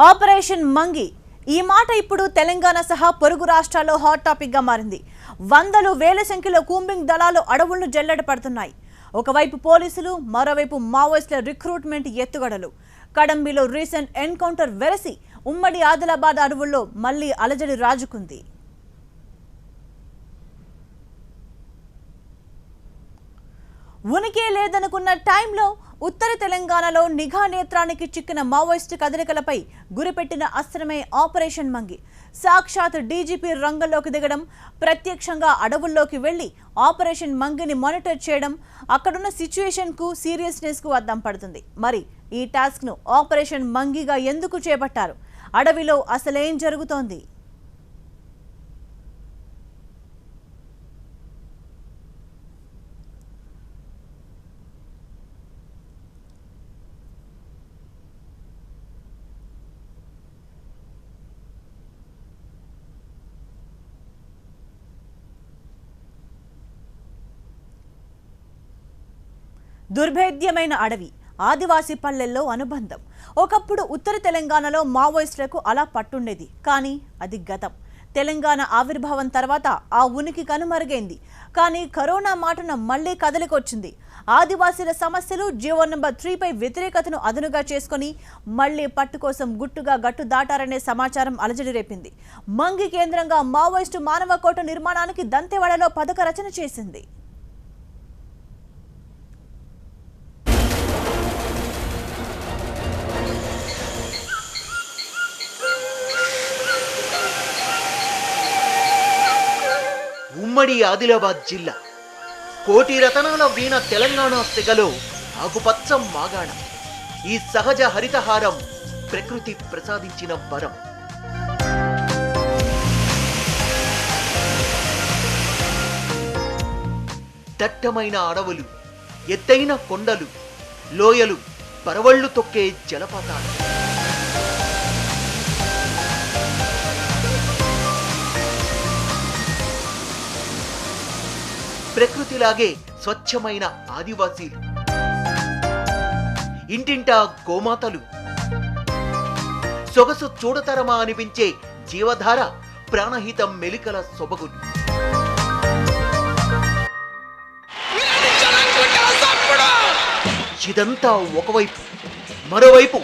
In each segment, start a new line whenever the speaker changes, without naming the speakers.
Operation Mangi ఈ మాట ఇప్పుడు తెలంగాణ సహా పొరుగు రాష్ట్రాల్లో హాట్ టాపిక్ గా మారింది. వందలు వేల సంఖ్యలో కూంబింగ్ దళాలు అడవులను జల్లెడ పడుతున్నాయి. ఒకవైపు పోలీసులు, మరోవైపు మావోయిస్టుల రిక్రూట్మెంట్ ఎత్తుగడలు. కడంబిలో రీసెంట్ ఎన్కౌంటర్ వెరసి ఉమ్మడి ఆదిలాబాద్ అడవుల్లో మళ్లీ అలజడి రాజుకుంది. ఉనికి లేదనుకున్న టైంలో ఉత్తర తెలంగాణలో నిఘా నేత్రానికి చిక్కిన మావోయిస్టు కదలికలపై గురిపెట్టిన అస్త్రమే ఆపరేషన్ మంగి. సాక్షాత్ డీజీపీ రంగంలోకి దిగడం, ప్రత్యక్షంగా అడవుల్లోకి వెళ్లి ఆపరేషన్ మంగిని మానిటర్ చేయడం అక్కడున్న సిచ్యుయేషన్కు, సీరియస్నెస్కు అద్దం పడుతుంది. మరి ఈ టాస్క్ను ఆపరేషన్ మంగిగా ఎందుకు చేపట్టారు? అడవిలో అసలేం జరుగుతోంది? దుర్భేద్యమైన అడవి, ఆదివాసీ పల్లెల్లో అనుబంధం. ఒకప్పుడు ఉత్తర తెలంగాణలో మావోయిస్టులకు అలా పట్టుండేది. కానీ అది గతం. తెలంగాణ ఆవిర్భావం తర్వాత ఆ ఉనికి కనుమరుగైంది. కానీ కరోనా మాటన మళ్లీ కదలికొచ్చింది. ఆదివాసీల సమస్యలు, జీవో నంబర్ 3పై వ్యతిరేకతను అదునుగా చేసుకుని మళ్లీ పట్టు కోసం గుట్టుగా గట్టు దాటారనే సమాచారం అలజడి రేపింది. మంగి కేంద్రంగా మావోయిస్టు మానవ కోట నిర్మాణానికి దంతెవాడలో పథక రచన చేసింది.
ఉమ్మడి ఆదిలాబాద్ జిల్లా కోటి రతనాల వీణ తెలంగాణ తెగలో ఆకుపచ్చ మాగాణ. ఈ సహజ హరితహారం ప్రకృతి ప్రసాదించిన వరం. దట్టమైన అడవులు, ఎత్తైన కొండలు, లోయలు, పరవళ్లు తొక్కే జలపాతాలు. ప్రకృతిలాగే స్వచ్ఛమైన ఆదివాసీలు, ఇంటింటా గోమాతలు, సొగసు చూడతరమా అనిపించే జీవధార, ప్రాణహితం మెలికల సొబగులు. ఇదంతా ఒకవైపు. మరోవైపు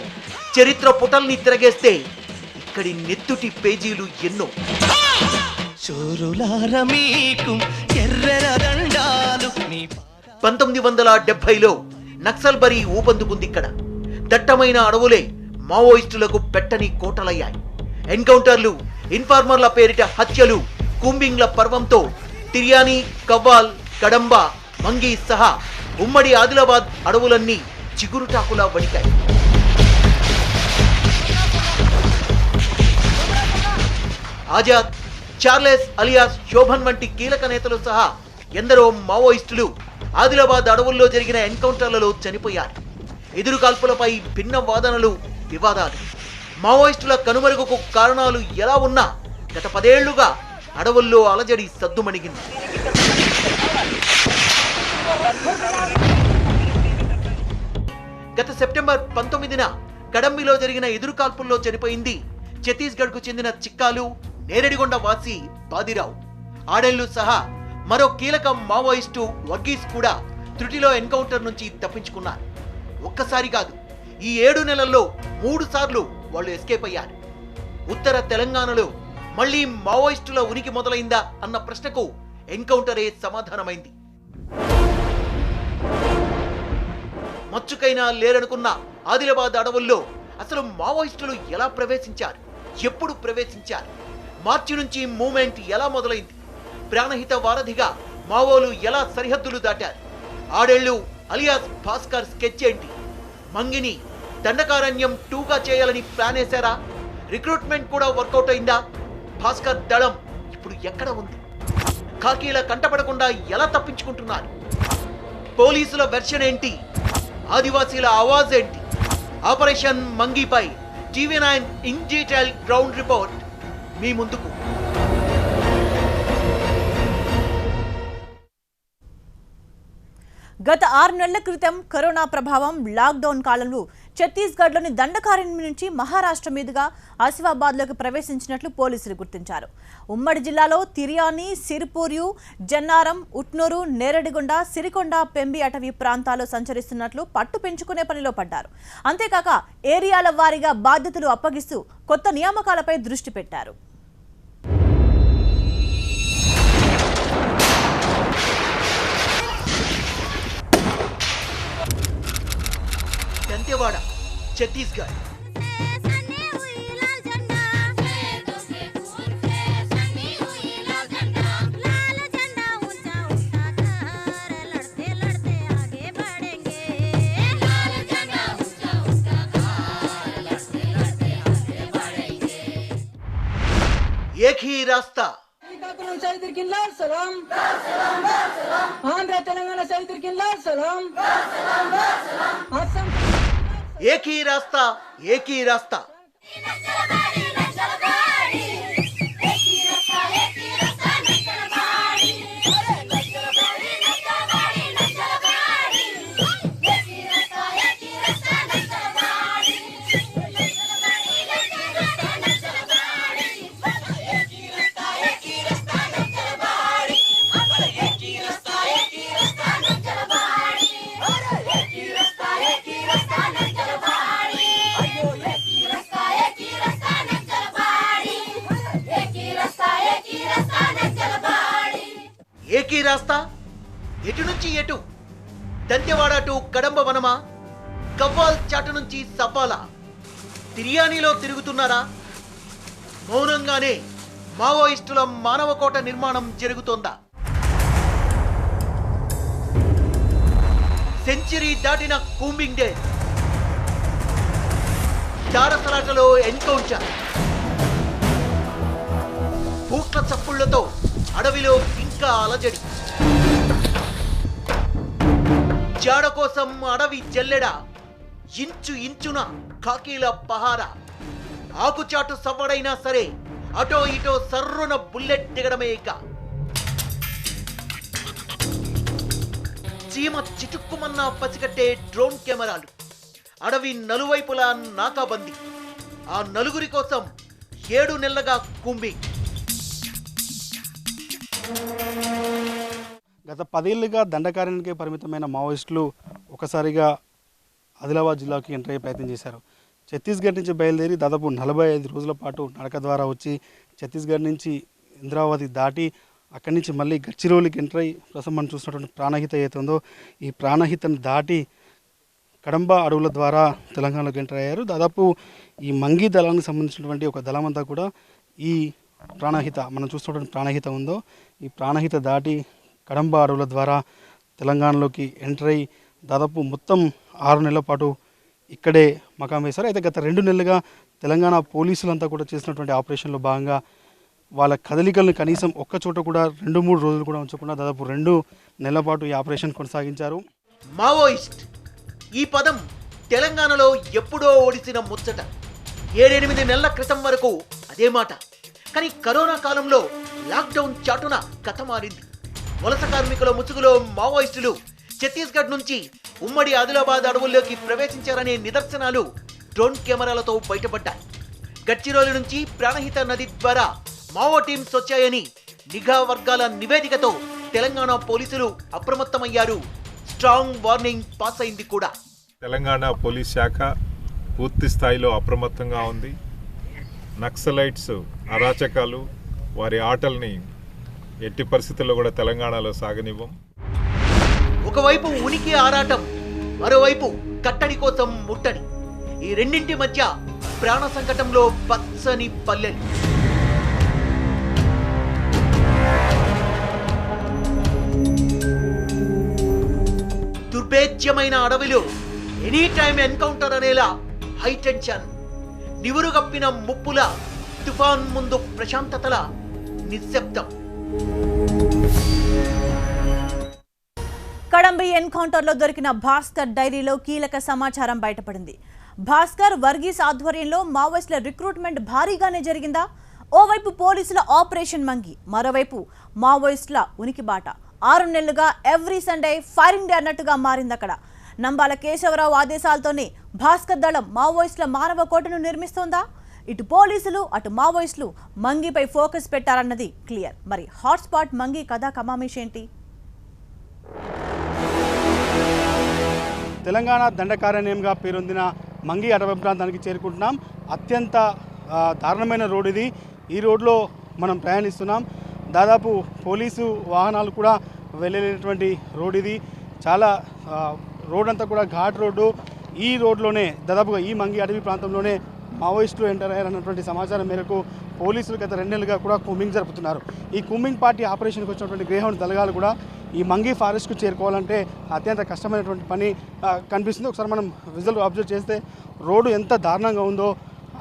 చరిత్ర పుటల్ని తిరగేస్తే ఇక్కడి నెత్తుటి పేజీలు ఎన్నో. 1970లో నక్సల్బరీ ఊపందుకుంది ఇక్కడ. దట్టమైన అడవులే మావోయిస్టులకు పెట్టని కోటలయ్యాయి. ఎన్కౌంటర్లు, ఇన్ఫార్మర్ల పేరిట హత్యలు, కూంబింగ్ల పర్వంతో తిర్యాని, కవ్వాల్, కడంబ, మంగి సహా ఉమ్మడి ఆదిలాబాద్ అడవులన్నీ చిగురుటాకులా వణికాయి. ఆజాద్, చార్లెస్ అలియాస్ శోభన్ వంటి కీలక నేతలు సహా ఎందరో మావోయిస్టులు ఆదిలాబాద్ అడవుల్లో జరిగిన ఎన్కౌంటర్లలో చనిపోయారు. ఎదురు కాల్పులపై భిన్న వాదనలు, వివాదాలు. మావోయిస్టుల కనుమరుగుకు కారణాలు ఎలా ఉన్నా గత 10 ఏళ్లుగా అడవుల్లో అలజడి సద్దుమణిగింది. గత సెప్టెంబర్ 19న కడంబిలో జరిగిన ఎదురు కాల్పుల్లో చనిపోయింది ఛత్తీస్గఢ్ కు చెందిన చిక్కాలు, నేరడిగొండ వాసి బాదిరావు. ఆడేళ్లు సహా మరో కీలక మావోయిస్టు వర్గీస్ కూడా త్రుటిలో ఎన్కౌంటర్ నుంచి తప్పించుకున్నారు. ఒక్కసారి కాదు, ఈ 7 నెలల్లో 3 సార్లు వాళ్ళు ఎస్కేప్ అయ్యారు. ఉత్తర తెలంగాణలో మళ్లీ మావోయిస్టుల ఉనికి మొదలైందా అన్న ప్రశ్నకు ఎన్కౌంటరే సమాధానమైంది. మచ్చుకైనా లేరనుకున్న ఆదిలాబాద్ అడవుల్లో అసలు మావోయిస్టులు ఎలా ప్రవేశించారు? ఎప్పుడు ప్రవేశించారు? మార్చి నుంచి మూవ్మెంట్ ఎలా మొదలైంది? ప్రాణహిత వారధిగా మావోలు ఎలా సరిహద్దులు దాటారు? ఆడేళ్లు అలియాస్ భాస్కర్ స్కెచ్ ఏంటి? మంగిని దండకారణ్యం 2గా చేయాలని ప్లాన్ వేశారా? రిక్రూట్మెంట్ కూడా వర్కౌట్ అయిందా? భాస్కర్ దళం ఇప్పుడు ఎక్కడ ఉంది? ఖాకీల కంటపడకుండా ఎలా తప్పించుకుంటున్నారు? పోలీసుల వెర్షన్ ఏంటి? ఆదివాసీల ఆవాజ్ ఏంటి? ఆపరేషన్ మంగిపై TV9 in detail ground report మీ ముందుకు.
గత 6 నెలల క్రితం కరోనా ప్రభావం లాక్డౌన్ కాలంలో ఛత్తీస్గఢ్లోని దండకారణ్యం నుంచి మహారాష్ట్ర మీదుగా ఆసిఫాబాద్లోకి ప్రవేశించినట్లు పోలీసులు గుర్తించారు. ఉమ్మడి జిల్లాలో తిరియాని, సిరిపూర్యు, జన్నారం, ఉట్నూరు, నేరడిగొండ, సిరికొండ, పెంబి అటవీ ప్రాంతాల్లో సంచరిస్తున్నట్లు పట్టు పెంచుకునే పనిలో పడ్డారు. అంతేకాక ఏరియాల వారీగా బాధ్యతలు అప్పగిస్తూ కొత్త నియామకాలపై దృష్టి పెట్టారు.
దంతెవాడ, ఛత్తీస్గఢ్. एक ही रास्ता,
आंध्र तेलंगाना सलाम,
एक ही रास्ता, एक ही रास्ता. ఏకీ రాస్తా ఎటు నుంచి ఎటు? దంతెవాడ టు కడంబ వనమా? కవ్వాల్ చాటు నుంచి సపాలా? తిరియానీలో తిరుగుతున్నారా? మౌనంగానే మావోయిస్టుల మానవ కోట నిర్మాణం జరుగుతోందా? సెంచరీ దాటిన కూంబింగ్ డే, చారసలాటలో ఎన్కౌంటర్, బూట్ల చప్పుళ్లతో అడవిలో ఇంకా అలజడి, జాడ కోసం అడవి జల్లెడ, ఇంచు ఇంచున కాకీల పహార, ఆకుచాటు సవ్వడైనా సరే అటో ఇటో సర్రున బుల్లెట్ దిగడమే ఇక. చీమ చిటుక్కుమన్నా పసిగట్టే డ్రోన్ కెమెరాలు, అడవి నలువైపులా నాకాబందీ, ఆ నలుగురి కోసం 7 నెలలుగా కూంబింగ్.
గత 10 ఏళ్లుగా దండకారణ్యానికే పరిమితమైన మావోయిస్టులు ఒకసారిగా ఆదిలాబాద్ జిల్లాకి ఎంటర్ అయ్యే ప్రయత్నం చేశారు. ఛత్తీస్గఢ్ నుంచి బయలుదేరి దాదాపు 45 రోజుల పాటు నడక ద్వారా వచ్చి ఛత్తీస్గఢ్ నుంచి ఇంద్రావతి దాటి అక్కడి నుంచి మళ్ళీ గచ్చిరోలికి ఎంటర్ అయ్యి ప్రస్తుతం మనం చూసినటువంటి ప్రాణహిత ఏదైతే ఉందో ఈ ప్రాణహితను దాటి కడంబ అడవుల ద్వారా తెలంగాణలోకి ఎంటర్ అయ్యారు. దాదాపు ఈ మంగి దళానికి సంబంధించినటువంటి ఒక దళం అంతా కూడా ఈ ప్రాణహిత మనం చూస్తున్నటువంటి ప్రాణహిత ఉందో ఈ ప్రాణహిత దాటి కడంబ అడవుల ద్వారా తెలంగాణలోకి ఎంటర్ అయ్యి దాదాపు మొత్తం 6 నెలల పాటు ఇక్కడే మకాం వేశారు. అయితే గత 2 నెలలుగా తెలంగాణ పోలీసులంతా కూడా చేసినటువంటి ఆపరేషన్లో భాగంగా వాళ్ళ కదలికలను కనీసం ఒక్క చోట కూడా 2-3 రోజులు కూడా ఉంచకుండా దాదాపు 2 నెలల పాటు ఈ ఆపరేషన్ కొనసాగించారు.
మావోయిస్ట్ ఈ పదం తెలంగాణలో ఎప్పుడో ఓడిసిన ముచ్చట. 7-8 నెలల క్రితం వరకు అదే మాట. కానీ కరోనా కాలంలో లాక్డౌన్ చాటున కథ మారింది. వలస కార్మికుల ముసుగులో మావోయిస్టులు ఛత్తీస్గఢ్ నుంచి ఉమ్మడి ఆదిలాబాద్ అడవుల్లోకి ప్రవేశించారనే నిదర్శనాలు డ్రోన్ కెమెరాలతో బయటపడ్డాయి. గడ్చిరోలి నుంచి ప్రాణహిత నది ద్వారా మావో టీమ్స్ వచ్చాయని నిఘా వర్గాల నివేదికతో తెలంగాణ పోలీసులు అప్రమత్తమయ్యారు. స్ట్రాంగ్ వార్నింగ్ పాస్ అయింది కూడా.
తెలంగాణ పోలీస్ శాఖ పూర్తి స్థాయిలో అప్రమత్తంగా ఉంది. నక్సలైట్స్ అరాచకాలు వారి ఆటల్ని ఎట్టి పరిస్థితుల్లో కూడా తెలంగాణలో సాగనివ్వం.
ఒకవైపు ఉనికి ఆరాటం, మరోవైపు కట్టడి కోసం ముట్టడి. ఈ రెండింటి మధ్య ప్రాణ సంకటంలో పచ్చని పల్లెలు. దుర్భేద్యమైన అడవిలో ఎనీ టైం ఎన్కౌంటర్ అనేలా హై టెన్షన్. నివురుగప్పిన ముప్పుల, తుఫాన్ ముందు ప్రశాంతతల నిశ్శబ్దం.
కడంబి ఎన్కౌంటర్లో దొరికిన భాస్కర్ డైరీలో కీలక సమాచారం బయటపడింది. భాస్కర్, వర్గీస్ ఆధ్వర్యంలో మావోయిస్టుల రిక్రూట్మెంట్ భారీగానే జరిగిందా? ఓవైపు పోలీసుల ఆపరేషన్ మంగి, మరోవైపు మావోయిస్టుల ఉనికి బాట. 6 నెలలుగా ఎవ్రీ సండే ఫైరింగ్ డే అన్నట్టుగా మారింది అక్కడ. నంబాల కేశవరావు ఆదేశాలతోనే భాస్కర్ దళం మావోయిస్టుల మానవ కోటను నిర్మిస్తోందా? ఇటు పోలీసులు అటు మావోయిస్టులు మంగిపై ఫోకస్ పెట్టారన్నది క్లియర్. మరి హాట్స్పాట్ మంగి కథా కమామేష్ ఏంటి?
తెలంగాణ దండకారణ్యంగా పేరొందిన మంగి అటవీ ప్రాంతానికి చేరుకుంటున్నాం. అత్యంత దారుణమైన రోడ్ ఇది. ఈ రోడ్లో మనం ప్రయాణిస్తున్నాం. దాదాపు పోలీసు వాహనాలు కూడా వెళ్ళలేనటువంటి రోడ్ ఇది. చాలా రోడ్ అంతా కూడా ఘాట్ రోడ్డు. ఈ రోడ్లోనే దాదాపుగా ఈ మంగి అటవీ ప్రాంతంలోనే మావోయిస్టులు ఎంటర్ అయ్యారన్నటువంటి సమాచారం మేరకు పోలీసులు గత 2 నెలలుగా కూడా కూంబింగ్ జరుపుతున్నారు. ఈ కూంబింగ్ పార్టీ ఆపరేషన్కి వచ్చినటువంటి గ్రేహౌండ్ దళగాలు కూడా ఈ మంగి ఫారెస్ట్కు చేరుకోవాలంటే అత్యంత కష్టమైనటువంటి పని కనిపిస్తుంది. ఒకసారి మనం విజువల్ అబ్జర్వ్ చేస్తే రోడ్డు ఎంత దారుణంగా ఉందో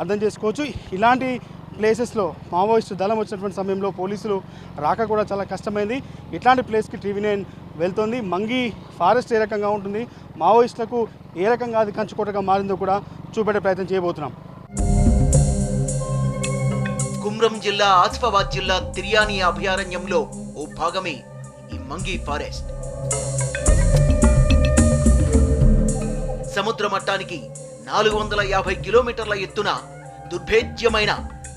అర్థం చేసుకోవచ్చు. ఇలాంటి ప్లేసెస్లో మావోయిస్టు దళం వచ్చినటువంటి సమయంలో పోలీసులు రాక కూడా చాలా కష్టమైంది. ఇట్లాంటి ప్లేస్కి TV9 వెళ్తుంది. మంగి ఫారెస్ట్ ఏ రకంగా ఉంటుంది, మావోయిస్టులకు ఏ రకంగా అది కంచుకోటగా మారిందో కూడా చూపెట్టే ప్రయత్నం చేయబోతున్నాం.
కుమ్రం జిల్లా ఆసిఫాబాద్ జిల్లా తిర్యానీ అభయారణ్యంలో ఓ భాగమే ఈ మంగి ఫారెస్ట్. సముద్ర మట్టానికి 450 కిలోమీటర్ల ఎత్తున దుర్భేద్యమైన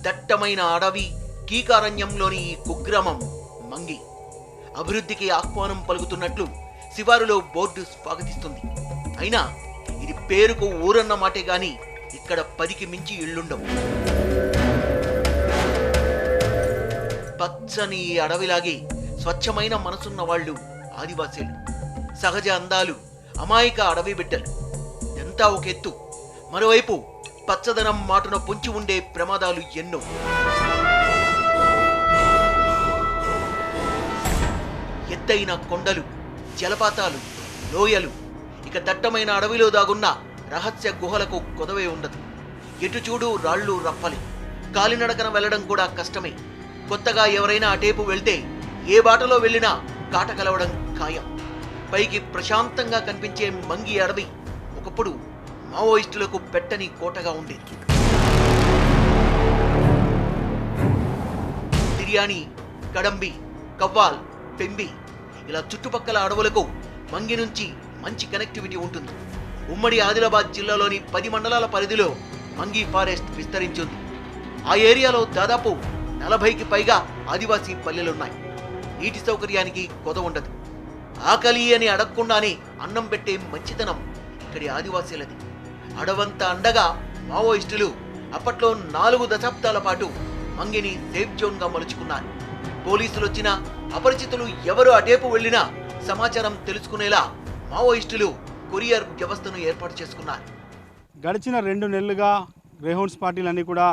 దట్టమైన అడవి కీకారణ్యంలోని ఈ కుగ్రామం మంగి. అభివృద్ధికి ఆహ్వానం పలుకుతున్నట్లు శివారులో బోర్డు స్వాగతిస్తుంది. అయినా ఇది పేరుకు ఊరన్న మాటే గాని ఇక్కడ 10కి మించి ఇళ్లుండవు. పచ్చని అడవిలాగే స్వచ్ఛమైన మనసున్న వాళ్ళు ఆదివాసీలు. సహజ అందాలు, అమాయక అడవి బిడ్డలు. ఎంత ఒక ఎత్తు. మరోవైపు పచ్చదనం మాటున పొంచి ఉండే ప్రమాదాలు ఎన్నో. ఎత్తైన కొండలు, జలపాతాలు, లోయలు, ఇక దట్టమైన అడవిలో దాగున్న రహస్య గుహలకు కొదవే ఉండదు. ఎటు చూడు రాళ్ళు రప్పలే. కాలినడకన వెళ్లడం కూడా కష్టమే. కొత్తగా ఎవరైనా అటేపు వెళ్తే ఏ బాటలో వెళ్ళినా కాట కలవడం ఖాయం. పైకి ప్రశాంతంగా కనిపించే మంగి అడవి ఒకప్పుడు మావోయిస్టులకు పెట్టని కోటగా ఉండేది. తిర్యానీ, కడంబి, కవ్వాల్, పెంబి ఇలా చుట్టుపక్కల అడవులకు మంగి నుంచి మంచి కనెక్టివిటీ ఉంటుంది. ఉమ్మడి ఆదిలాబాద్ జిల్లాలోని 10 మండలాల పరిధిలో మంగి ఫారెస్ట్ విస్తరించింది. ఆ ఏరియాలో దాదాపు 40కి పైగా ఆదివాసీ పల్లెలున్నాయి. నీటి సౌకర్యానికి కొద ఉండదు. ఆకలి అని అడగకుండానే అన్నం పెట్టే మంచితనం ఇక్కడి ఆదివాసీలది. అడవంతా అండగా మావోయిస్టులు అప్పట్లో 4 దశాబ్దాల పాటు మంగిని సేఫ్ జోన్గా మలుచుకున్నారు. పోలీసులు వచ్చినా, అపరిచితులు ఎవరు అటేపు వెళ్ళినా సమాచారం తెలుసుకునేలా మావోయిస్టులు కొరియర్ వ్యవస్థను ఏర్పాటు చేసుకున్నారు.
గడిచిన 2 నెలలుగా గ్రేహౌండ్స్ పార్టీలన్నీ కూడా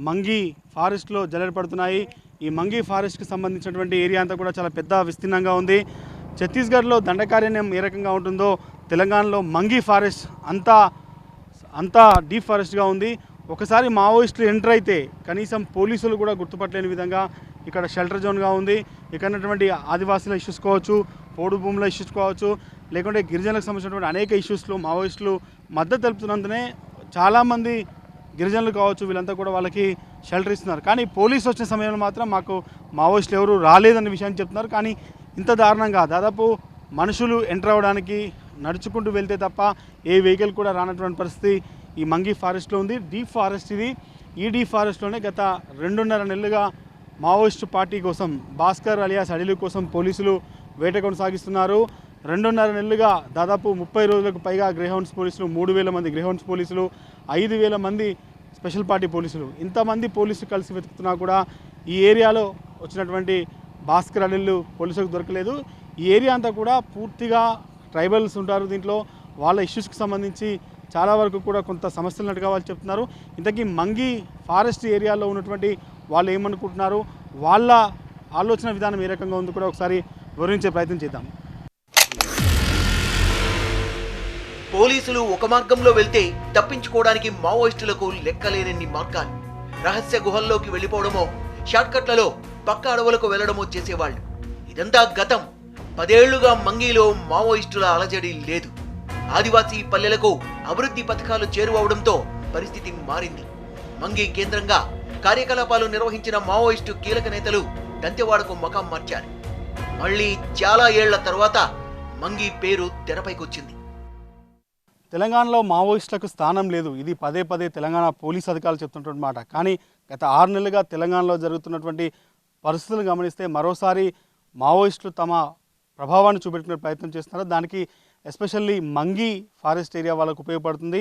మంగి ఫారెస్ట్లో జల్లెడపడుతున్నాయి. ఈ మంగి ఫారెస్ట్కి సంబంధించినటువంటి ఏరియా అంతా కూడా చాలా పెద్ద విస్తీర్ణంగా ఉంది. ఛత్తీస్గఢ్లో దండకారణ్యం ఏ రకంగా ఉంటుందో తెలంగాణలో మంగి ఫారెస్ట్ అంతా డీప్ ఫారెస్ట్గా ఉంది. ఒకసారి మావోయిస్టులు ఎంటర్ అయితే కనీసం పోలీసులు కూడా గుర్తుపట్టలేని విధంగా ఇక్కడ షెల్టర్ జోన్గా ఉంది. ఇక్కడ ఉన్నటువంటి ఆదివాసీల ఇష్యూస్ కావచ్చు, పోడు భూముల ఇష్యూస్ కావచ్చు, లేకుంటే గిరిజనులకు సంబంధించినటువంటి అనేక ఇష్యూస్లో మావోయిస్టులు మద్దతు తెలుపుతున్నందునే చాలామంది గిరిజనులు కావచ్చు వీళ్ళంతా కూడా వాళ్ళకి షెల్టర్ ఇస్తున్నారు. కానీ పోలీసు వచ్చిన సమయంలో మాత్రం మాకు మావోయిస్టులు ఎవరు రాలేదన్న విషయాన్ని చెప్తున్నారు. కానీ ఇంత దారుణంగా దాదాపు మనుషులు ఎంటర్ అవ్వడానికి నడుచుకుంటూ వెళ్తే తప్ప ఏ వెహికల్ కూడా రానటువంటి పరిస్థితి ఈ మంగి ఫారెస్ట్లో ఉంది. డీప్ ఫారెస్ట్ ఇది. ఈ డీప్ ఫారెస్ట్లోనే గత 2.5 నెలలుగా మావోయిస్టు పార్టీ కోసం, భాస్కర్ అలియాస్ అడిలు కోసం పోలీసులు వేట కొనసాగిస్తున్నారు. 2.5 నెలలుగా దాదాపు 30 రోజులకు పైగా గ్రేహౌండ్స్ పోలీసులు, 3,000 మంది గ్రేహౌండ్స్ పోలీసులు, 5,000 మంది స్పెషల్ పార్టీ పోలీసులు, ఇంతమంది పోలీసులు కలిసి వెతుకుతున్నా కూడా ఈ ఏరియాలో వచ్చినటువంటి భాస్కర్ అడిల్లు పోలీసులకు దొరకలేదు. ఈ ఏరియా అంతా కూడా పూర్తిగా ట్రైబల్స్ ఉంటారు. దీంట్లో వాళ్ళ ఇష్యూస్కి సంబంధించి చాలా వరకు కూడా కొంత సమస్యలు ఉన్నట్టుగా వాళ్ళు చెప్తున్నారు. ఇంతకీ మంగి ఫారెస్ట్ ఏరియాలో ఉన్నటువంటి వాళ్ళు ఏమనుకుంటున్నారు, వాళ్ళ ఆలోచన విధానం ఏ రకంగా ఉందో కూడా ఒకసారి వివరించే ప్రయత్నం చేద్దాం.
పోలీసులు ఒక మార్గంలో వెళ్తే తప్పించుకోవడానికి మావోయిస్టులకు లెక్కలేనన్ని మార్గాలు. రహస్య గుహల్లోకి వెళ్ళిపోవడమో, షార్ట్కట్లలో పక్క అడవులకు వెళ్లడమో చేసేవాళ్ళు. ఇదంతా గతం. 10 ఏళ్లుగా మంగిలో మావోయిస్టుల అలజడి లేదు. ఆదివాసీ పల్లెలకు అభివృద్ధి పథకాలు చేరువవడంతో పరిస్థితి మారింది. మంగి కేంద్రంగా కార్యకలాపాలు నిర్వహించిన మావోయిస్టు కీలక నేతలు దంతెవాడకు మకాం మార్చారు. మళ్ళీ చాలా ఏళ్ల తర్వాత మంగి పేరు తెరపైకొచ్చింది.
తెలంగాణలో మావోయిస్టులకు స్థానం లేదు, ఇది పదే పదే తెలంగాణ పోలీస్ అధికారులు చెప్తున్నటువంటి మాట. కానీ గత 6 నెలలుగా తెలంగాణలో జరుగుతున్నటువంటి పరిస్థితులను గమనిస్తే మరోసారి మావోయిస్టులు తమ ప్రభావాన్ని చూపెట్టుకునే ప్రయత్నం చేస్తున్నారు. దానికి ఎస్పెషల్లీ మంగి ఫారెస్ట్ ఏరియా వాళ్ళకు ఉపయోగపడుతుంది.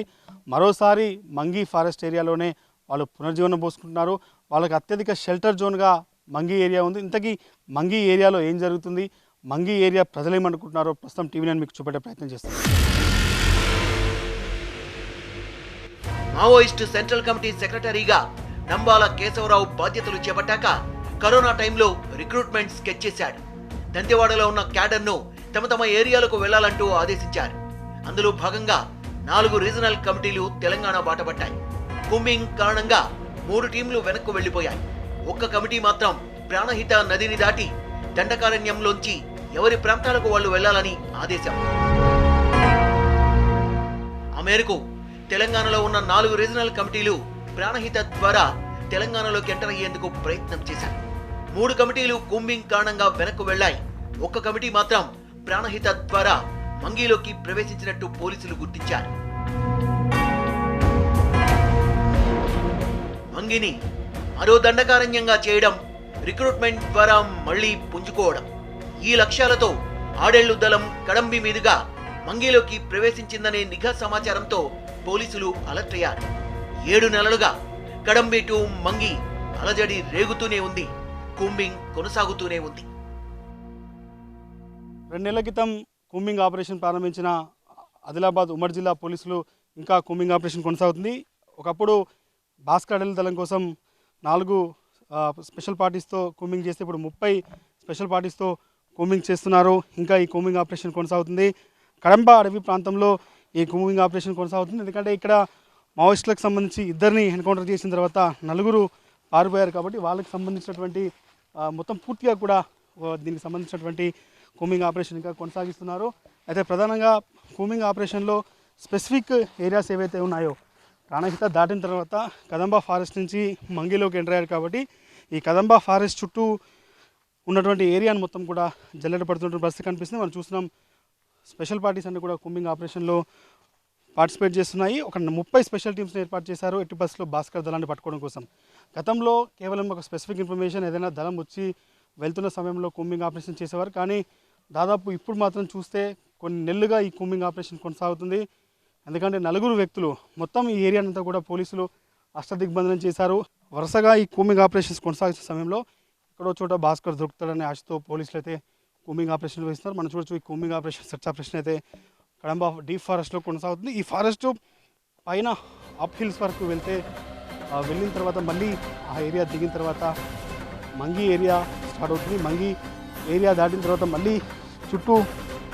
మరోసారి మంగి ఫారెస్ట్ ఏరియాలోనే వాళ్ళు పునర్జీవనం పోసుకుంటున్నారు. వాళ్ళకి అత్యధిక షెల్టర్ జోన్గా మంగి ఏరియా ఉంది. ఇంతకీ మంగి ఏరియాలో ఏం జరుగుతుంది, మంగి ఏరియా ప్రజలు ఏమనుకుంటున్నారో ప్రస్తుతం టీవీ నేను మీకు చూపెట్టే ప్రయత్నం చేస్తాను.
మావోయిస్టు సెంట్రల్ కమిటీ సెక్రటరీగా నంబాల కేశవరావు బాధ్యతలు చేపట్టాక కరోనా టైంలో రిక్రూట్మెంట్ స్కెచ్ చేశాడు. దంతెవాడలో ఉన్న క్యాడర్ను తమ ఏరియాలకు వెళ్లాలంటూ ఆదేశించారు. అందులో భాగంగా 4 రీజనల్ కమిటీలు తెలంగాణ బాటపట్టాయి. కుంబింగ్ కారణంగా 3 టీంలు వెనక్కు వెళ్లిపోయాయి. ఒక్క కమిటీ మాత్రం ప్రాణహిత నదిని దాటి దండకారణ్యంలోంచి ఎవరి ప్రాంతాలకు వాళ్ళు వెళ్లాలని ఆదేశం. ఆ మేరకు తెలంగాణలో ఉన్న 4 రీజనల్ కమిటీలు ప్రాణహిత ద్వారా తెలంగాణలోకి ఎంటర్ అయ్యేందుకు ప్రయత్నం చేశాయి. 3 కమిటీలు కుంబింగ్ కారణంగా వెనక్కు వెళ్లాయి. ఒక్క కమిటీ మాత్రం ప్రాణహిత ద్వారా మంగిలోకి ప్రవేశించినట్టు పోలీసులు గుర్తించారు. మంగిని మరో దండకారణ్యంగా చేయడం, రిక్రూట్మెంట్ ద్వారా మళ్లీ పుంజుకోవడం, ఈ లక్ష్యాలతో ఆడేళ్లు దళం కడంబి మీదుగా మంగిలోకి ప్రవేశించిందనే నిఘా సమాచారంతో పోలీసులు అలర్ట్ అయ్యారు. 7 నెలలుగా కడంబి టు మంగి అలజడి రేగుతూనే ఉంది, కూంబింగ్ కొనసాగుతూనే ఉంది.
2 నెలల క్రితం కూంబింగ్ ఆపరేషన్ ప్రారంభించిన ఆదిలాబాద్ ఉమ్మడి జిల్లా పోలీసులు ఇంకా కూంబింగ్ ఆపరేషన్ కొనసాగుతుంది. ఒకప్పుడు భాస్కర్ అడవి దళం కోసం 4 స్పెషల్ పార్టీస్తో కూంబింగ్ చేస్తే ఇప్పుడు 30 స్పెషల్ పార్టీస్తో కూంబింగ్ చేస్తున్నారు. ఇంకా ఈ కూంబింగ్ ఆపరేషన్ కొనసాగుతుంది. కడంబ అడవి ప్రాంతంలో ఈ కూంబింగ్ ఆపరేషన్ కొనసాగుతుంది. ఎందుకంటే ఇక్కడ మావోయిస్టులకు సంబంధించి 2ని ఎన్కౌంటర్ చేసిన తర్వాత 4 పారిపోయారు. కాబట్టి వాళ్ళకి సంబంధించినటువంటి మొత్తం పూర్తిగా కూడా దీనికి సంబంధించినటువంటి కూంబింగ్ ఆపరేషన్ ఇంకా కొనసాగిస్తున్నారు. అయితే ప్రధానంగా కూంబింగ్ ఆపరేషన్లో స్పెసిఫిక్ ఏరియాస్ ఏవైతే ఉన్నాయో, ప్రాణహిత దాటిన తర్వాత కదంబా ఫారెస్ట్ నుంచి మంగిలోకి ఎంటర్ అయ్యారు. కాబట్టి ఈ కదంబా ఫారెస్ట్ చుట్టూ ఉన్నటువంటి ఏరియాను మొత్తం కూడా జల్లెడ పడుతున్నటువంటి పరిస్థితి కనిపిస్తుంది. మనం చూస్తున్నాం స్పెషల్ పార్టీస్ అన్ని కూడా కూంబింగ్ ఆపరేషన్లో పార్టిసిపేట్ చేస్తున్నాయి. ఒక 30 స్పెషల్ టీమ్స్ని ఏర్పాటు చేశారు ఎట్టి బస్సులో భాస్కర్ దళాన్ని పట్టుకోవడం కోసం. గతంలో కేవలం ఒక స్పెసిఫిక్ ఇన్ఫర్మేషన్ ఏదైనా దళం వచ్చి వెళ్తున్న సమయంలో కూంబింగ్ ఆపరేషన్ చేసేవారు. కానీ దాదాపు ఇప్పుడు మాత్రం చూస్తే కొన్ని నెలలుగా ఈ కూంబింగ్ ఆపరేషన్ కొనసాగుతుంది. ఎందుకంటే 4 వ్యక్తులు మొత్తం ఈ ఏరియానంతా కూడా పోలీసులు అష్టదిగ్బంధనం చేశారు. వరుసగా ఈ కూంబింగ్ ఆపరేషన్స్ కొనసాగుతున్న సమయంలో ఎక్కడో చోట భాస్కర్ దొరుకుతాడనే ఆశతో పోలీసులు అయితే కూంబింగ్ ఆపరేషన్ వేస్తున్నారు. మనం చూడొచ్చు ఈ కూంబింగ్ ఆపరేషన్ సెర్చ్ ఆపరేషన్ అయితే కడంబ డీప్ ఫారెస్ట్లో కొనసాగుతుంది. ఈ ఫారెస్ట్ పైన అప్ హిల్స్ వరకు వెళ్ళిన తర్వాత మళ్ళీ ఆ ఏరియా దిగిన తర్వాత మంగి ఏరియా స్టార్ట్ అవుతుంది. మంగి ఏరియా దాటిన తర్వాత మళ్ళీ చుట్టూ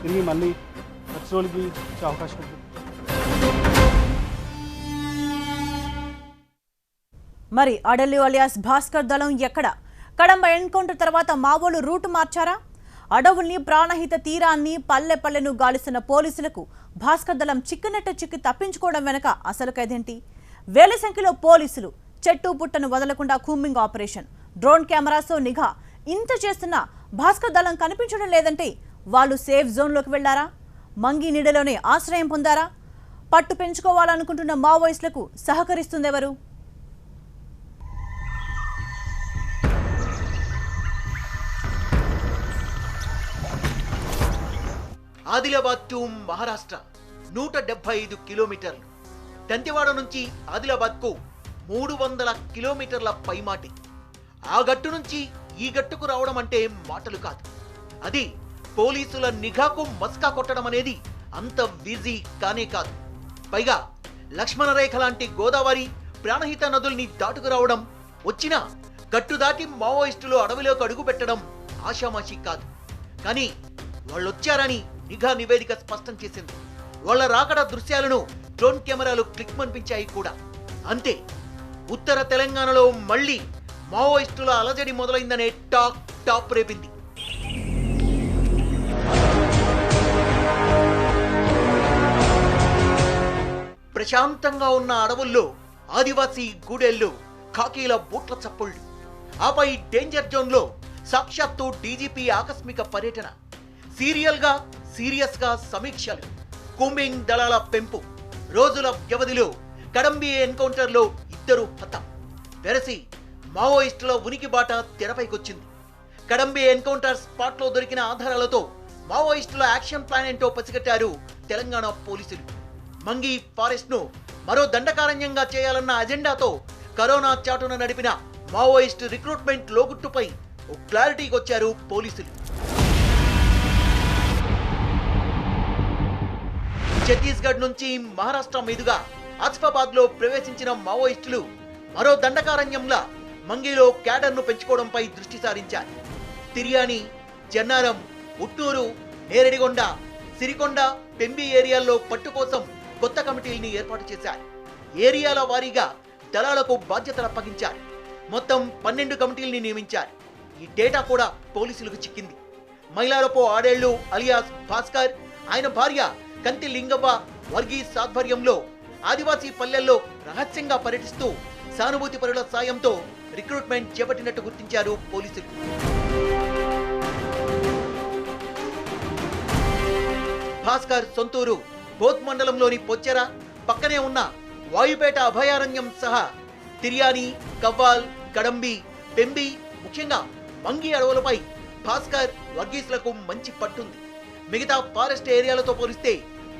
తిరిగి మళ్ళీ పెట్రోల్కి వచ్చే అవకాశం ఉంది.
మరి అడలి అలియాస్ భాస్కర్ దళం ఎక్కడ? కడంబ ఎన్కౌంటర్ తర్వాత మావోలు రూటు మార్చారా? అడవుల్ని, ప్రాణహిత తీరాన్ని, పల్లెను గాలిస్తున్న పోలీసులకు భాస్కర్ దళం చిక్కి తప్పించుకోవడం వెనక అసలు కదేంటి? వేల సంఖ్యలో పోలీసులు చెట్టు పుట్టను వదలకుండా కూంబింగ్ ఆపరేషన్, డ్రోన్ కెమెరాతో నిఘా, ఇంత చేస్తున్నా భాస్కర్ దళం కనిపించడం లేదంటే వాళ్ళు సేఫ్ జోన్లోకి వెళ్లారా? మంగి నీడలోనే ఆశ్రయం పొందారా? పట్టు పెంచుకోవాలనుకుంటున్న మావోయిస్టులకు సహకరిస్తుందెవరు?
ఆదిలాబాద్ టు మహారాష్ట్ర 175 కిలోమీటర్లు. దంతెవాడ నుంచి ఆదిలాబాద్కు 300 కిలోమీటర్ల పైమాటి. ఆ గట్టు నుంచి ఈ గట్టుకు రావడం అంటే మాటలు కాదు. అది పోలీసుల నిఘాకు మస్కా కొట్టడం అనేది అంత ఈజీ కానే కాదు. పైగా లక్ష్మణ రేఖ లాంటి గోదావరి, ప్రాణహిత నదుల్ని దాటుకు రావడం, వచ్చినా గట్టు దాటి మావోయిస్టులు అడవిలోకి అడుగు పెట్టడం ఆషామాషి కాదు. కానీ వాళ్ళొచ్చారని నిఘా నివేదిక స్పష్టం చేసింది. వాళ్ళ రాకడ దృశ్యాలను డ్రోన్ కెమెరాలు క్లిక్ మనిపించాయి కూడా. అంతే, ఉత్తర తెలంగాణలో మళ్లీ మావోయిస్టుల అలజడి మొదలైందనే టాప్ రేపింది. ప్రశాంతంగా ఉన్న అడవుల్లో ఆదివాసీ గూడెల్లో కాకీల బూట్ల చప్పుళ్ళు, ఆపై డేంజర్ జోన్లో సాక్షాత్తు డీజీపీ ఆకస్మిక పర్యటన, సీరియస్ గా సమీక్షలు, కూంబింగ్ దళాల పెంపు, రోజుల వ్యవధిలో కడంబి ఎన్కౌంటర్లో 2 హతం. వెరసి మావోయిస్టుల ఉనికి బాట తెరపైకొచ్చింది. కడంబి ఎన్కౌంటర్ స్పాట్ లో దొరికిన ఆధారాలతో మావోయిస్టుల యాక్షన్ ప్లాన్ ఏంటో పసిగట్టారు తెలంగాణ పోలీసులు. మంగి ఫారెస్ట్ ను మరో దండకారణ్యంగా చేయాలన్న అజెండాతో కరోనా చాటున నడిపిన మావోయిస్ట్ రిక్రూట్మెంట్ లోగుట్టుపై ఓ క్లారిటీకి వచ్చారు పోలీసులు. ఛత్తీస్గఢ్ నుంచి మహారాష్ట్ర మీదుగా ఆసిఫాబాద్ లో ప్రవేశించిన మావోయిస్టులు మరో దండకారణ్యంలా మంగిలో క్యాడర్ ను పెంచుకోవడంపై దృష్టి సారించారు. తిర్యాని, జన్నారం, ఉట్టూరు, నేరడిగొండ, సిరికొండ, పెంబి ఏరియాల్లో పట్టు కోసం కొత్త కమిటీల్ని ఏర్పాటు చేశారు. ఏరియాల వారీగా దళాలకు బాధ్యతలు అప్పగించారు. మొత్తం 12 కమిటీల్ని నియమించారు. ఈ డేటా కూడా పోలీసులకు చిక్కింది. మైలారపు ఆడేళ్లు అలియాస్ భాస్కర్, ఆయన భార్య కంతి లింగవ్వ, వర్గీస్ ఆధ్వర్యంలో ఆదివాసీ పల్లెల్లో రహస్యంగా పర్యటిస్తూ సానుభూతి పరుల సాయంతో రిక్రూట్మెంట్ చేపట్టినట్టు గుర్తించారు పోలీసులు. భాస్కర్ సొంతూరు బోధ్ మండలంలోని పొచ్చెర, పక్కనే ఉన్న వాయుపేట అభయారణ్యం సహా తిర్యాని, కవ్వాల్, కడంబి, పెంబి, ముఖ్యంగా మంగి అడవులపై భాస్కర్, వర్గీస్లకు మంచి పట్టుంది. మిగతా ఫారెస్ట్ ఏరియాలతో పోలిస్తే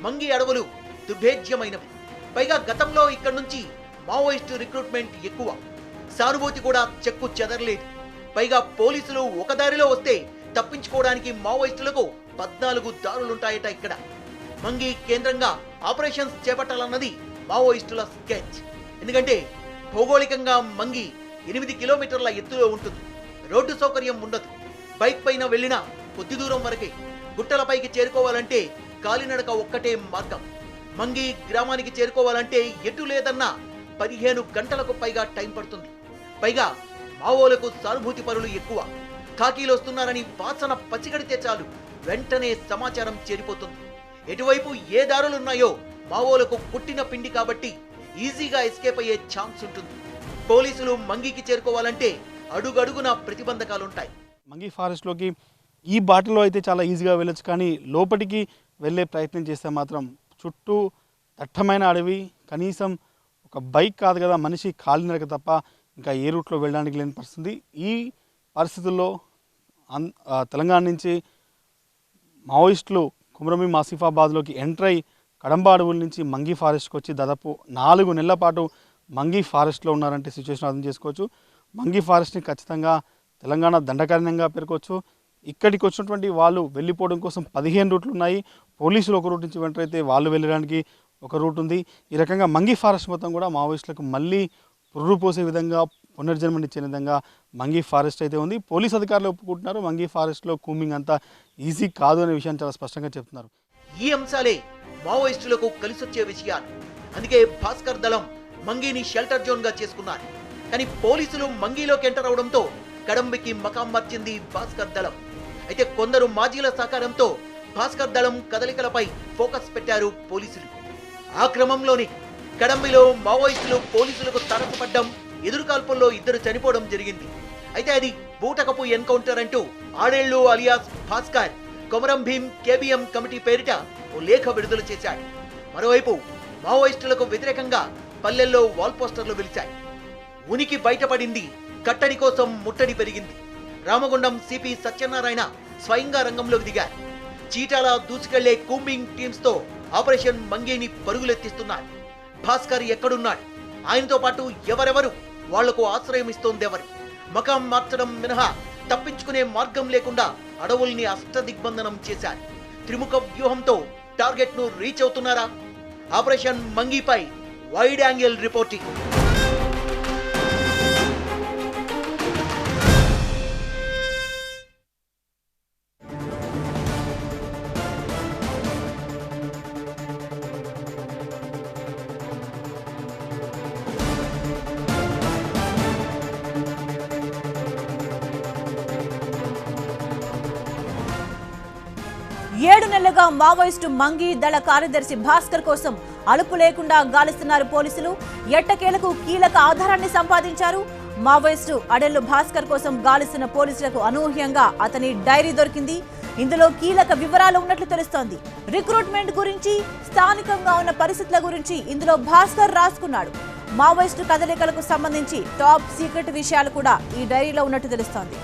మంగి అడవులు దుర్భేద్యమైనవి. పైగా గతంలో ఇక్కడి నుంచి మావోయిస్టు రిక్రూట్మెంట్ ఎక్కువ. సానుభూతి కూడా చెక్కు చెదరలేదు. పైగా పోలీసులు ఒక దారిలో వస్తే తప్పించుకోవడానికి మావోయిస్టులకు 14 దారులుంటాయట. ఇక్కడ మంగి కేంద్రంగా ఆపరేషన్స్ చేపట్టాలన్నది మావోయిస్టుల స్కెచ్. ఎందుకంటే భౌగోళికంగా మంగి 8 కిలోమీటర్ల ఎత్తులో ఉంటుంది. రోడ్డు సౌకర్యం ఉండదు. బైక్ పైన వెళ్ళినా కొద్ది దూరం వరకే. గుట్టలపైకి చేరుకోవాలంటే కాలినడక ఒక్కటే మార్గం. మంగి గ్రామానికి చేరుకోవాలంటే ఎటు లేదన్నా 15 గంటలకు పైగా టైం పడుతుంది. పైగా మావోలకు సానుభూతి పరులు ఎక్కువ. ఖాకీలు వస్తున్నారని వాసన పసిగడితే చాలు వెంటనే సమాచారం చేరిపోతుంది. ఎటువైపు ఏ దారులున్నాయో మావోలకు పుట్టిన పిండి కాబట్టి ఈజీగా ఎస్కేప్ అయ్యే ఛాన్స్ ఉంటుంది. పోలీసులు మంగికి చేరుకోవాలంటే అడుగడుగున ప్రతిబంధకాలుంటాయి.
మంగి ఫారెస్ట్లోకి ఈ బాటలో అయితే చాలా ఈజీగా వెళ్ళొచ్చు, కానీ లోపలికి వెళ్ళే ప్రయత్నం చేస్తే మాత్రం చుట్టూ దట్టమైన అడవి, కనీసం ఒక బైక్ కాదు కదా మనిషి కాలినడక తప్ప ఇంకా ఏ రూట్లో వెళ్ళడానికి లేని పరిస్థితి. ఈ పరిస్థితుల్లో తెలంగాణ నుంచి మావోయిస్టులు కుమ్రభీం ఆసిఫాబాద్లోకి ఎంటర్ అయి కడంబ అడవుల నుంచి మంగి ఫారెస్ట్కి వచ్చి దాదాపు 4 నెలల పాటు మంగి ఫారెస్ట్లో ఉన్నారంటే సిచ్యువేషన్ అర్థం చేసుకోవచ్చు. మంగి ఫారెస్ట్ని ఖచ్చితంగా తెలంగాణ దండకారణ్యంగా పేర్కొవచ్చు. ఇక్కడికి వచ్చినటువంటి వాళ్ళు వెళ్ళిపోవడం కోసం 15 రూట్లు ఉన్నాయి. పోలీసులు ఒక రూట్ నుంచి వెంటర్ అయితే వాళ్ళు వెళ్ళడానికి ఒక రూట్ ఉంది. ఈ రకంగా మంగి ఫారెస్ట్ మొత్తం కూడా మావోయిస్టులకు మళ్ళీ పుర్రు పోసే విధంగా, పునర్జన్మనిచ్చే విధంగా మంగి ఫారెస్ట్ అయితే ఉంది. పోలీస్ అధికారులు ఒప్పుకుంటున్నారు మంగి ఫారెస్ట్లో కూంబింగ్ అంతా ఈజీ కాదు అనే విషయాన్ని చాలా స్పష్టంగా చెప్తున్నారు.
ఈ అంశాలే మావోయిస్టులకు కలిసొచ్చే విషయాలు. అందుకే భాస్కర్ దళం మంగిని షెల్టర్ జోన్ గా చేసుకున్నారు. కానీ పోలీసులు మంగిలోకి ఎంటర్ అవడంతో కడంబికి మకాం మార్చింది భాస్కర్ దళం. అయితే కొందరు మాజీల సహకారంతో భాస్కర్ దళం కదలికలపై ఫోకస్ పెట్టారు పోలీసులు. ఆ క్రమంలోనే కడంబిలో మావోయిస్టులు పోలీసులకు తారసపడ్డం, ఎదురుకాల్పుల్లో 2 చనిపోవడం జరిగింది. అయితే అది బూటకపు ఎన్కౌంటర్ అంటూ Adellu alias Bhaskar Komaram Bheem KBM committee పేరిట ఓ లేఖ విడుదల చేశాడు. మరోవైపు మావోయిస్టులకు వ్యతిరేకంగా పల్లెల్లో వాల్ పోస్టర్లు వెలిశాయి. ఉనికి బయటపడింది, కట్టడి కోసం ముట్టడి పెరిగింది. రామగుండం సిపి సత్యనారాయణ స్వయంగా రంగంలోకి దిగారు. చీటాల దూసుకెళ్లే కూంబింగ్ టీమ్స్ తో ఆపరేషన్ మంగిని పరుగులెత్తిస్తున్నారు. భాస్కర్ ఎక్కడున్నాడు, ఆయనతో పాటు ఎవరెవరు, వాళ్లకు ఆశ్రయం ఇస్తోందెవరు? మకాం మార్చడం మినహా తప్పించుకునే మార్గం లేకుండా అడవుల్ని అష్టదిగ్బంధనం చేశారు. త్రిముఖ వ్యూహంతో టార్గెట్ ను రీచ్ అవుతున్నారా? ఆపరేషన్ మంగిపై వైడ్ యాంగిల్ రిపోర్టింగ్.
7 నెలలుగా మావోయిస్టు మంగి దళ కార్యదర్శి భాస్కర్ కోసం అలుపు లేకుండా గాలిస్తున్నారు పోలీసులు. ఎట్టకేలకు కీలక ఆధారాన్ని సంపాదించారు. మావోయిస్టు అడెల్లు భాస్కర్ కోసం గాలిస్తున్న పోలీసులకు అనూహ్యంగా అతని డైరీ దొరికింది. ఇందులో కీలక వివరాలు ఉన్నట్లు తెలుస్తోంది. రిక్రూట్మెంట్ గురించి, స్థానికంగా ఉన్న పరిస్థితుల గురించి ఇందులో భాస్కర్ రాసుకున్నాడు. మావోయిస్టు కదలికలకు సంబంధించి టాప్ సీక్రెట్ విషయాలు కూడా ఈ డైరీలో ఉన్నట్టు తెలుస్తోంది.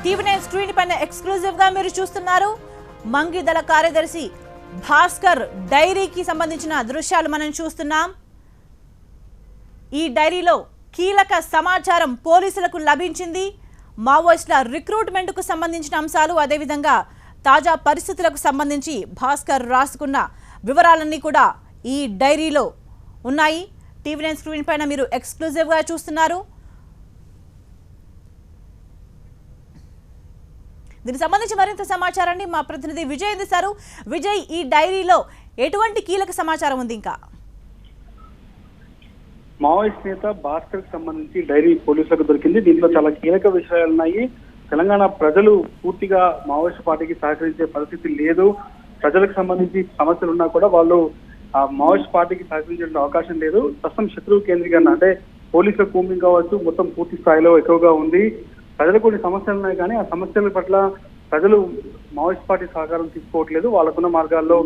టీవీ9 స్క్రీన్ పైన ఎక్స్క్లూజివ్ గా మీరు చూస్తున్నారు. మంగిదళ కార్యదర్శి భాస్కర్ డైరీకి సంబంధించిన దృశ్యాలు మనం చూస్తున్నాం. ఈ డైరీలో కీలక సమాచారం పోలీసులకు లభించింది. మావోయిస్టుల రిక్రూట్మెంట్ కు సంబంధించిన అంశాలు, అదేవిధంగా తాజా పరిస్థితులకు సంబంధించి భాస్కర్ రాసుకున్న వివరాలన్నీ కూడా ఈ డైరీలో ఉన్నాయి. టీవీ9 స్క్రీన్ పైన మీరు ఎక్స్క్లూజివ్ గా చూస్తున్నారు. దీనికి సంబంధించి మరింత సమాచారాన్ని మా ప్రతినిధి విజయ్ అందిస్తారు. విజయ్, ఈ డైరీలో ఎటువంటి కీలక సమాచారం ఉంది? ఇంకా
మావోయిస్ట్ నేత భాస్కర్ కి సంబంధించి డైరీ పోలీసులకు దొరికింది. దీంట్లో చాలా కీలక విషయాలు ఉన్నాయి. తెలంగాణ ప్రజలు పూర్తిగా మావోయిస్ట్ పార్టీకి సహకరించే పరిస్థితి లేదు. ప్రజలకు సంబంధించి సమస్యలు ఉన్నా కూడా వాళ్ళు ఆ మావోయిస్ట్ పార్టీకి సహకరించే అవకాశం లేదు. ప్రస్తుతం శత్రువు కేంద్రీకరణ అంటే పోలీసుల కూంబింగ్ కావచ్చు మొత్తం పూర్తి స్థాయిలో ఎక్కువగా ఉంది. ప్రజలు కొన్ని సమస్యలు ఉన్నాయి కానీ ఆ సమస్యల పట్ల ప్రజలు మావోయిస్ట్ పార్టీ సహకారం తీసుకోవట్లేదు. వాళ్ళకున్న మార్గాల్లో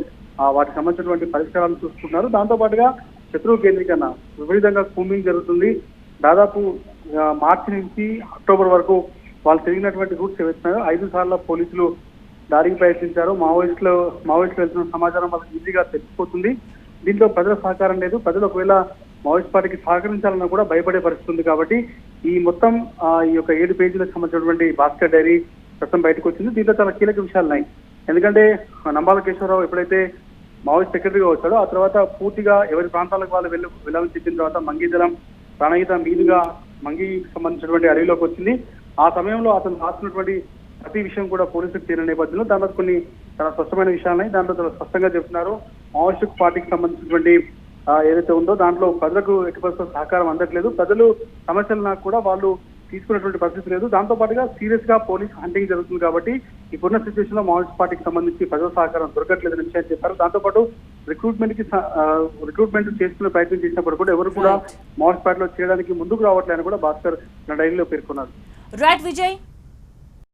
వాటికి సంబంధించినటువంటి పరిష్కారాలు చూస్తున్నారు. దాంతో పాటుగా శత్రువు కేంద్రీకరణ విపరీతంగా కూంబింగ్ జరుగుతుంది. దాదాపు మార్చి నుంచి అక్టోబర్ వరకు వాళ్ళు తిరిగినటువంటి రూట్స్ ఏవైతున్నాయో 5 సార్లు పోలీసులు దాడికి ప్రయత్నించారు. మావోయిస్టులు వెళ్తున్న సమాచారం వాళ్ళకి ఈజీగా తెలిసిపోతుంది. దీంట్లో ప్రజల సహకారం లేదు. ప్రజలు ఒకవేళ మావోయిస్ట్ పార్టీకి సహకరించాలన్నా కూడా భయపడే పరిస్థితి ఉంది. కాబట్టి ఈ మొత్తం ఈ యొక్క 7 పేజీలకు సంబంధించినటువంటి భాస్కర్ డైరీ ప్రస్తుతం బయటకు వచ్చింది. దీంట్లో చాలా కీలక విషయాలు ఉన్నాయి. ఎందుకంటే నంబాల కేశవరావు ఎప్పుడైతే మావోయిస్ట్ సెక్రటరీగా వచ్చాడో ఆ తర్వాత పూర్తిగా ఎవరి ప్రాంతాలకు వాళ్ళు వెళ్ళాలని చెప్పిన తర్వాత మంగీదళం ప్రాణహిత మీదుగా మంగికి సంబంధించినటువంటి అడవిలోకి వచ్చింది. ఆ సమయంలో అతను రాసినటువంటి ప్రతి విషయం కూడా పోలీసులకు చేరిన నేపథ్యంలో దాంట్లో కొన్ని చాలా స్పష్టమైన విషయాలున్నాయి. దాంట్లో చాలా స్పష్టంగా చెప్తున్నారు మావోయిస్ట్ పార్టీకి సంబంధించినటువంటి ఏదైతే ఉందో దాంట్లో ప్రజలకు ఎట్టి పరిస్థితుల్లో సహకారం అందట్లేదు. ప్రజలు సమస్యలు నాకు కూడా వాళ్ళు తీసుకున్నటువంటి పరిస్థితి లేదు. దాంతో పాటుగా సీరియస్ గా పోలీస్ హంటింగ్ జరుగుతుంది. కాబట్టి ఇప్పుడున్న సిచ్యువేషన్ లో మావోయిస్ట్ పార్టీకి సంబంధించి ప్రజల సహకారం దొరకట్లేదని విషయం చెప్పారు. దాంతో పాటు రిక్రూట్మెంట్ చేసుకునే ప్రయత్నం చేసినప్పుడు కూడా ఎవరు కూడా మావోయిస్ట్ పార్టీలో చేయడానికి ముందుకు రావట్లేదని కూడా భాస్కర్ నా డైరీలో పేర్కొన్నారు.
రైట్ విజయ్.